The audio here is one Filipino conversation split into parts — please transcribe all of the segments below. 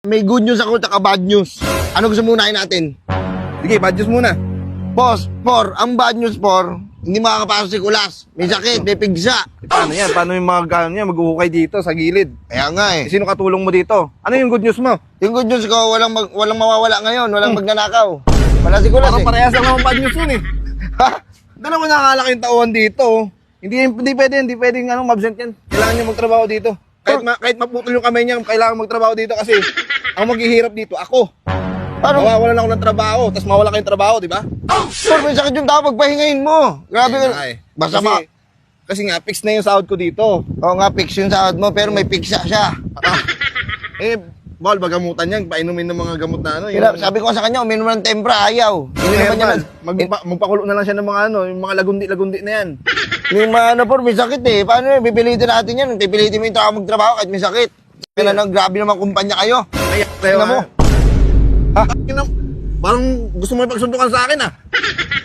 May good news ako, tsaka bad news. Ano gusto muna natin? Sige, bad news muna. Boss, ang bad news, hindi makakapasok si Kulas. May sakit, may pigsa. Paano yan? Paano yung mga gano'n yan? Mag-uukay dito sa gilid. Kaya nga eh. Sino katulong mo dito? Ano yung good news mo? Yung good news ko, walang mawawala ngayon, walang magnanakaw. Wala si Kulas Parang eh. parehas lang naman bad news yun eh. Ha? Dalawa nakalaki yung tauhan dito. Hindi pwedeng mabsent yan. Kailangan niya magtrabaho dito. Kahit maputol yung kamay niya, kailangan magtrabaho dito kasi ang maghihirap dito, ako. Paano? Mawawalan ako ng trabaho, tapos mawala kayong trabaho, di ba? May sakit yung tao, pagpahingahin mo. Grabe ka. Basta Kasi nga, fix na yung sahod ko dito. Oo nga, fix yung sahod mo, pero may pigsa siya. Bawal bagamutan yan, painumin ng mga gamot na ano. Sabi ko sa kanya, uminom ng tempra, ayaw. Hindi naman niya Magpakulo na lang siya ng mga yung mga lagundi-lagundi na yan. Yung mga may sakit eh. Paano yun? Pipilitin natin yan. Pipilitin mo yung tao magtrabaho kahit may sakit. Kaya grabe naman kumpanya kayo. Kaya mo. Ha? Parang gusto mo ipagsuntukan sa akin ah.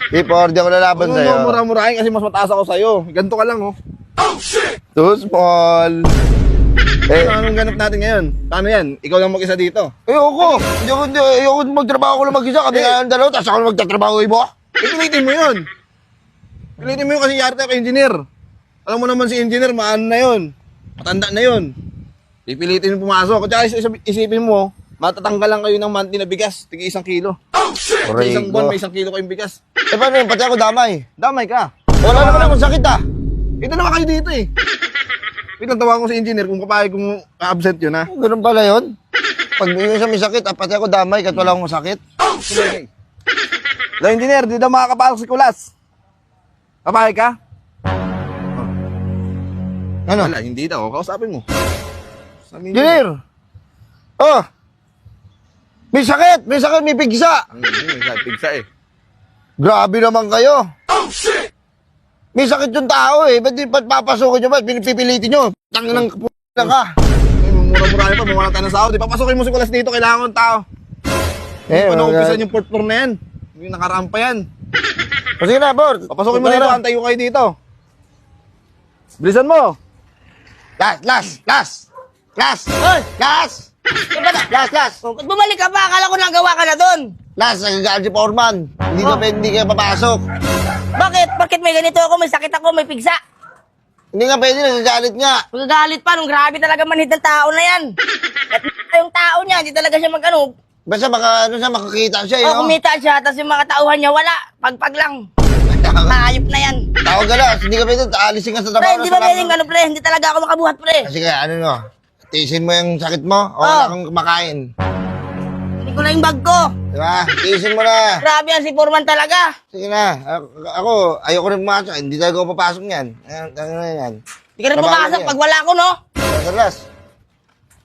Di ako lalaban sa'yo. Mura-murahin kasi mas mataas ako sa'yo. Ganito ka lang oh. Too small. Anong ganap natin ngayon? Paano yan? Ikaw lang mag-isa dito. Ayoko magtrabaho ko lang mag-isa. Kami nga ang dalawa, tapos ako lang magtatrabaho ibo. Pilitin mo yun. Pilitin mo yun kasi yari tayo kay engineer. Alam mo naman si engineer, maano na yun. Matanda na yun. Pipilitin mo pumasok. Kaya isipin mo, matatanggal lang kayo ng monthly na bigas. Tig 1 kilo. Sa isang buwan, may 1 kilo kayong bigas. Paano yun? Pati ako damay. Damay ka. Wala naman akong sakit ah. Ito naman kayo dito eh. Wait lang, tawagan ko si engineer kung papayag kung absent yun ha. Ganun pala yun. Pag yung isa may sakit, pati ako damay kahit wala akong sakit. Hello engineer, di daw makakapasok si Kulas. Papayag ka? Ano? Wala, hindi daw. Kausapin mo. Engineer! Oh! May sakit, may pigsa. Ang pigsa eh. Grabe naman kayo. May sakit yung tao eh. Ba't papasukin nyo ba? Pipilitin nyo. Tangin ng p***a ka. Mura-murahin pa, mawala tayo ng sahod. Papasukin mo si Kulas dito, kailangan ng tao. Pag-umpisan yung 4th floor na yan. Yung nakaraan pa yan. Sige na, Bord. Papasukin mo dito, antay ko kayo dito. Bilisan mo. Last! Hoy! Last! Ba't bumalik ka pa? Akala ko nagawa ka na doon. Last, nagagalit si Foreman. Hindi ka papasok. Bakit may ganito ako? May sakit ako, may pigsa. Hindi nga pwede, nagagalit nga. Magagalit pa, nung grabe talaga manhid ng tao na yan. At yung tao niya, hindi talaga siya mag-ano. Basta makakita siya, O kumita siya, tapos yung mga tauhan niya, wala. Pagpag lang. Ayop na yan. Tawag ka lang, hindi ka pwede, alisin ka sa trabaho. Pre, hindi ba pwedeng ano, pre? Hindi talaga ako makabuhat, pre. Sige, tiisin mo yung sakit mo, o wala kang kumakain. Hindi ko na yung bag ko. Diba? Tiisin mo na. Grabe yan si Foreman talaga. Sige na. Ako, ayoko rin pumasok. Hindi talaga ako papasok niyan. Yan. Hindi ka rin pumasok pag wala ko, no? Galas.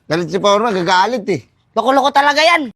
Galit si Foreman, gagalit eh. Loko-loko talaga yan.